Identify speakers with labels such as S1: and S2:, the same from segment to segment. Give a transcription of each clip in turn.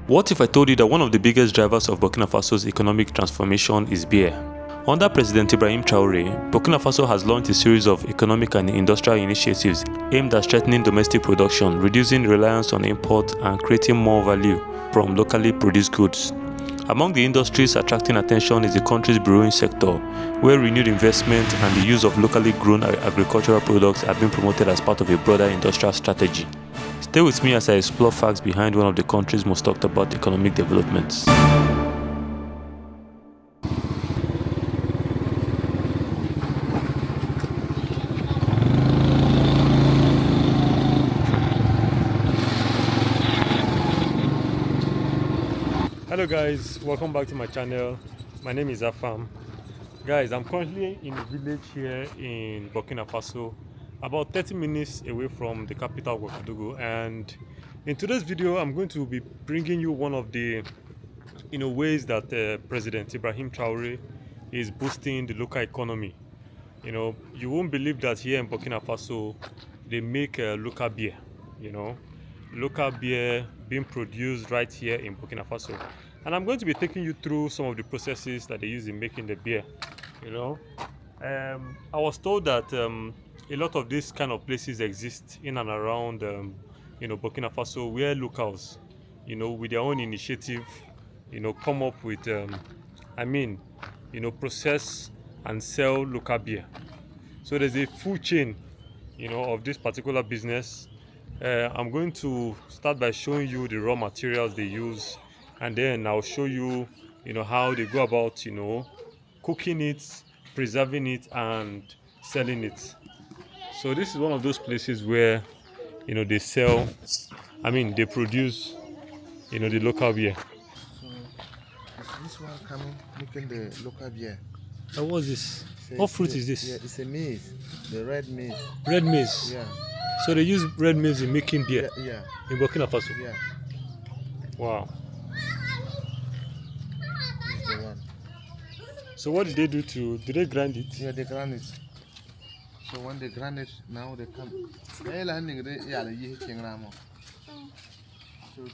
S1: What if I told you that one of the biggest drivers of Burkina Faso's economic transformation is beer? Under President Ibrahim Traoré, Burkina Faso has launched a series of economic and industrial initiatives aimed at strengthening domestic production, reducing reliance on import, and creating more value from locally produced goods. Among the industries attracting attention is the country's brewing sector, where renewed investment and the use of locally grown agricultural products are being promoted as part of a broader industrial strategy. Stay with me as I explore facts behind one of the country's most talked about economic developments. Hello guys, welcome back to my channel. My name is Afam. Guys, I'm currently in a village here in Burkina Faso, about 30 minutes away from the capital Ouagadougou, and in today's video I'm going to be bringing you one of the ways that President Ibrahim Traoré is boosting the local economy. You won't believe that here in Burkina Faso they make local beer. Local beer being produced right here in Burkina Faso, and I'm going to be taking you through some of the processes that they use in making the beer. I was told that a lot of these kind of places exist in and around Burkina Faso, where locals with their own initiative come up with process and sell local beer. So there's a full chain of this particular business. I'm going to start by showing you the raw materials they use, and then I'll show you how they go about cooking it, preserving it, and selling it. So this is one of those places where they sell, they produce the local beer.
S2: So this one coming making the local beer.
S1: What's this? What fruit is this?
S2: Yeah, it's a maize, the red maize.
S1: Red maize.
S2: Yeah.
S1: So they use red maize in making beer.
S2: Yeah.
S1: In Burkina Faso.
S2: Yeah.
S1: Wow.
S2: This is the one.
S1: So what did they do did they grind it?
S2: Yeah, they grind it. So when they grind it, now they come. So we're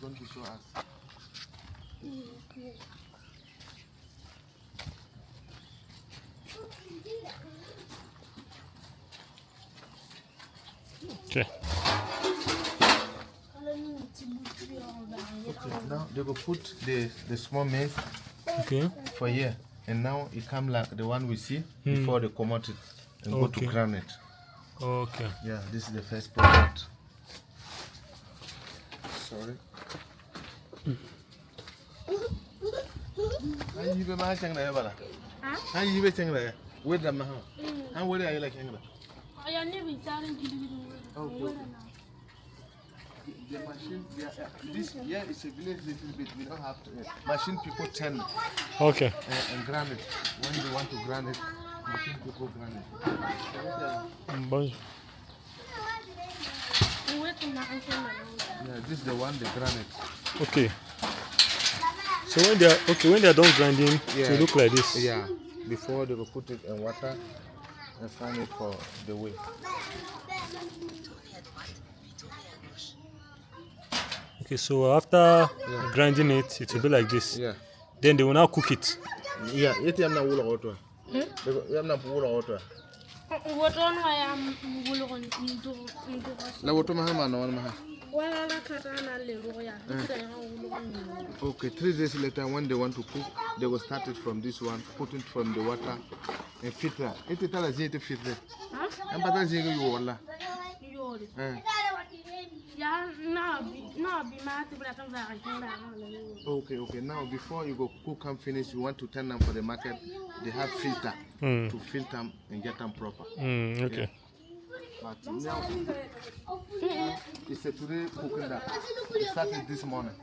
S2: going to show us.
S1: Okay.
S2: Okay, now they will put the small maize for here, and now it come like the one we see before they come out it and go to grind it.
S1: Okay.
S2: Yeah, this is the first product. Sorry. How you be matching there, Bala? How you be changing there? Where the man? How where are you like hanging?
S3: I never started to do
S2: Okay. The machine, this here is a village little bit. We don't have to. Machine people turn
S1: Okay.
S2: and grind it. When they want to grind it, machine people grind it.
S1: Bonjour.
S2: Yeah, this is the one they grind it.
S1: Okay. So when they are done grinding, it will look like this.
S2: Yeah. Before they will put it in water and find it for the way.
S1: Okay, so after grinding it, it will be like this.
S2: Yeah.
S1: Then they will now cook it.
S2: Yeah, it is not wool water. You have not wool water.
S3: what on I am
S2: La water mahama no one.
S3: well, I can't.
S2: Okay, 3 days later, when they want to cook, they will start it from this one, put it from the water, and filter. It is all a zero filter. And but that's you walla.
S3: Yeah, no, be mad, but I can't.
S2: Okay. Now, before you go cook and finish, you want to turn them for the market. They have filter to filter them and get them proper.
S1: Okay.
S2: Yeah. But now, it's a today cooking that. It started this morning.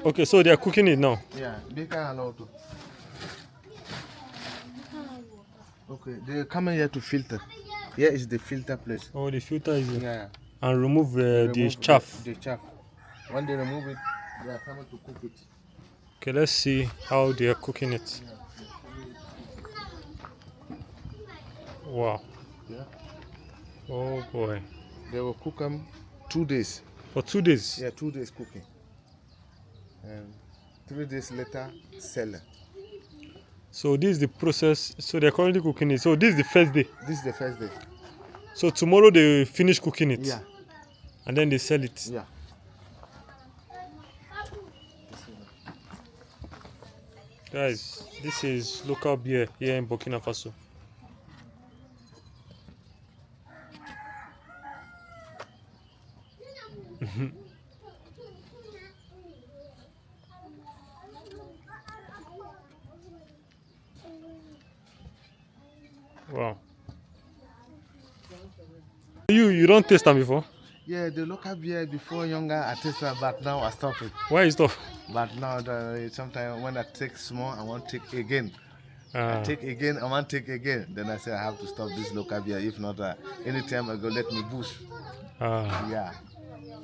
S1: Okay, so they are cooking it now.
S2: Yeah, they can allow to. Okay, they come here to filter. Here is the filter place.
S1: Oh, the filter is here.
S2: Yeah.
S1: And remove the chaff.
S2: The chaff. When they remove it, they are coming to cook it.
S1: Okay, let's see how they are cooking it. Wow.
S2: Yeah.
S1: Oh boy.
S2: They will cook them 2 days.
S1: For 2 days?
S2: Yeah, 2 days cooking. 3 days later, sell.
S1: So this is the process. So they're currently cooking it. So this is the first day.
S2: This is the first day.
S1: So tomorrow they finish cooking it.
S2: Yeah.
S1: And then they sell it.
S2: Yeah.
S1: Guys, this is local beer here in Burkina Faso. Wow. You don't taste them before?
S2: Yeah, the local beer before younger I tasted, but now I stop it.
S1: Why is that?
S2: But now sometimes when I take small, I want to take again.
S1: Ah.
S2: I take again, I want to take again. Then I say I have to stop this local beer. If not, anytime I go, let me boost.
S1: Ah.
S2: Yeah.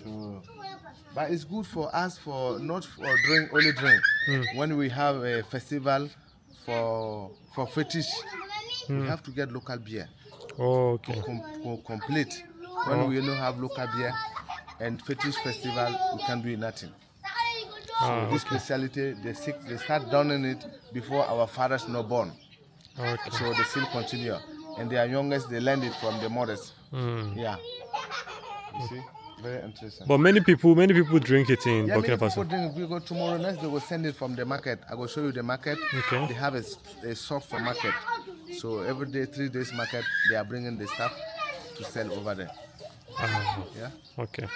S2: So, but it's good for us for not for drink only drink. When we have a festival for fetish, we have to get local beer.
S1: Oh, okay.
S2: Complete. When we don't have local beer and fetish festival, we can do nothing. So this specialty, they start downing it before our fathers not born.
S1: Okay.
S2: So they still continue, and their youngest they learned it from the mothers. Yeah. You see, very interesting.
S1: But many people drink it in Burkina
S2: Many people
S1: Faso.
S2: drink. We go tomorrow next. They will send it from the market. I will show you the market.
S1: Okay.
S2: They have a shop for market. So every day, 3 days market, they are bringing the stuff to sell over there.
S1: Ah.
S2: Yeah.
S1: Okay.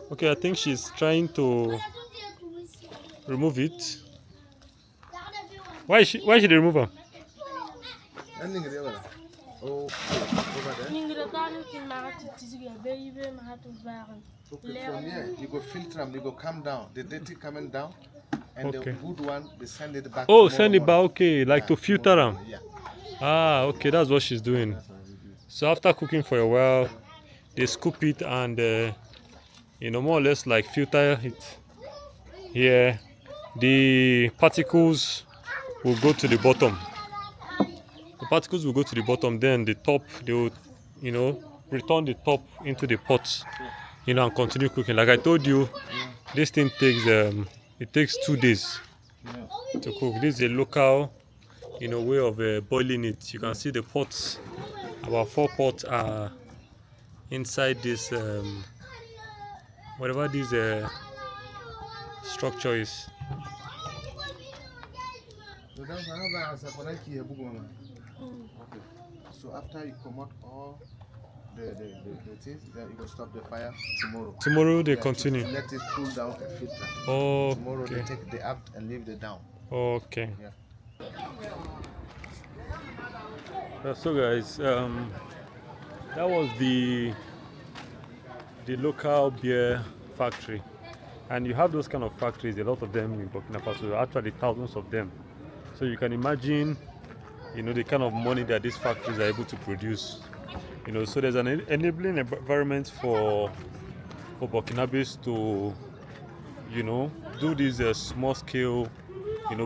S1: Okay, I think she's trying to remove it. Why should they remove her?
S2: Oh, over there. Okay, from here, you go filter them, you go come down. The dirty coming down, and
S1: Okay.
S2: the good one, they send it back.
S1: Oh,
S2: tomorrow
S1: send it back.
S2: morning.
S1: Okay, like to filter them.
S2: Tomorrow, yeah.
S1: Ah, okay, that's what she's doing. So after cooking for a while, they scoop it and more or less like filter it. Here, the particles will go to the bottom. The particles will go to the bottom. Then the top, they will, return the top into the pot, and continue cooking. Like I told you, this thing takes it takes 2 days to cook. This is a local way of boiling it. You can see the pots, about 4 pots are inside this whatever this structure is.
S2: Okay. So after you come out all the things, then you go stop the fire tomorrow.
S1: Tomorrow they
S2: Yeah,
S1: continue.
S2: Let it cool down and filter.
S1: Oh,
S2: Tomorrow
S1: okay.
S2: they take the up and leave it down.
S1: Okay.
S2: Yeah.
S1: So guys, that was the local beer factory, and you have those kind of factories, a lot of them in Burkina Faso, actually thousands of them. So you can imagine, the kind of money that these factories are able to produce. So there's an enabling environment for Burkinabes to, do these small scale,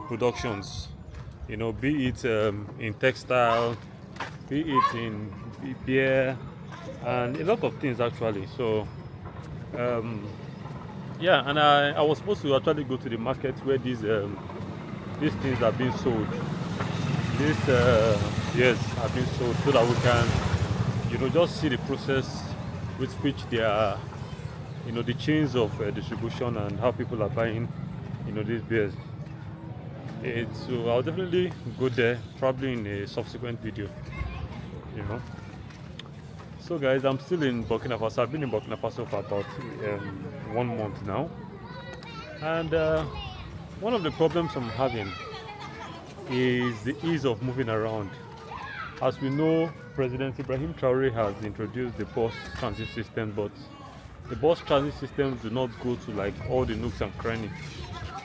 S1: productions. Be it in textile, be it in beer, and a lot of things actually. So yeah, and I was supposed to actually go to the market where these things are being sold. These yes, are being sold, so that we can just see the process with which they are, the chains of distribution and how people are buying these beers. So I'll definitely go there, probably in a subsequent video. So guys, I'm still in Burkina Faso. I've been in Burkina Faso for about 1 month now, and one of the problems I'm having is the ease of moving around. As we know, President Ibrahim Traoré has introduced the bus transit system, but the bus transit systems do not go to like all the nooks and crannies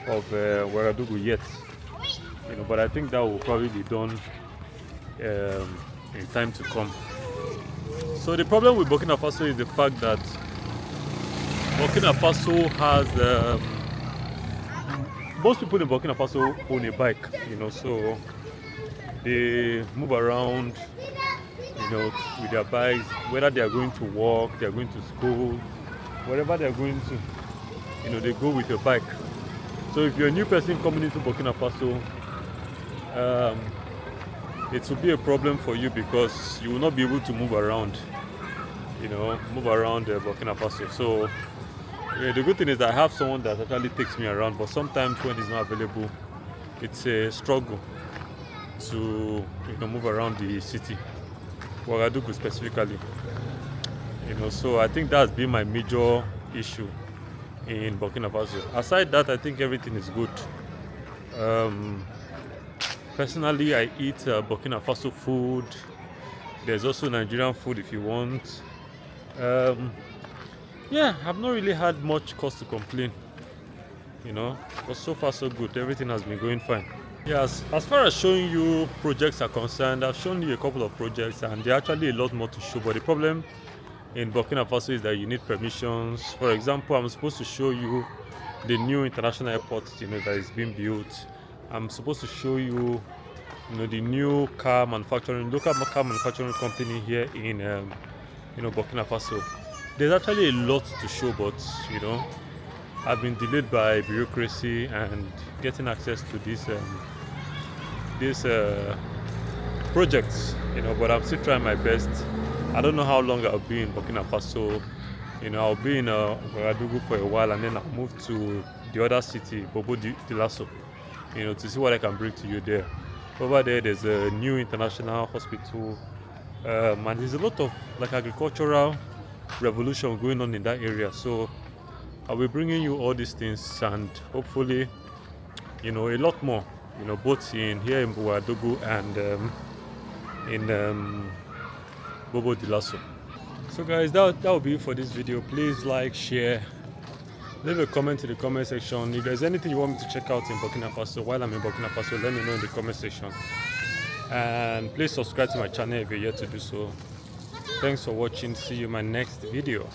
S1: of Ouagadougou yet. But I think that will probably be done in time to come. So the problem with Burkina Faso is the fact that Burkina Faso has most people in Burkina Faso own a bike, so they move around, with their bikes, whether they are going to work, they are going to school, wherever they are going to, they go with a bike. So if you're a new person coming into Burkina Faso, it will be a problem for you because you will not be able to move around, Burkina Faso. So the good thing is that I have someone that actually takes me around, but sometimes when he's not available, it's a struggle to move around the city, Ouagadougou specifically. So I think that's been my major issue in Burkina Faso. Aside that, I think everything is good. Personally, I eat Burkina Faso food. There's also Nigerian food if you want. Yeah, I've not really had much cause to complain, but so far so good. Everything has been going fine. Yes, as far as showing you projects are concerned, I've shown you a couple of projects and there are actually a lot more to show, but the problem in Burkina Faso is that you need permissions. For example, I'm supposed to show you the new international airport that is being built. I'm supposed to show you the new local car manufacturing company here in Burkina Faso. There's actually a lot to show, but I've been delayed by bureaucracy and getting access to these projects, but I'm still trying my best. I don't know how long I'll be in Burkina Faso. I'll be in Ouagadougou for a while and then I'll move to the other city, Bobo Dioulasso, to see what I can bring to you there. Over there's a new international hospital, and there's a lot of agricultural revolution going on in that area. So I'll be bringing you all these things and hopefully, a lot more, both here in Ouagadougou and in Bobo Dioulasso. So guys, that will be it for this video. Please like, share, leave a comment in the comment section. If there's anything you want me to check out in Burkina Faso while I'm in Burkina Faso, let me know in the comment section. And please subscribe to my channel if you're yet to do so. Thanks for watching. See you in my next video.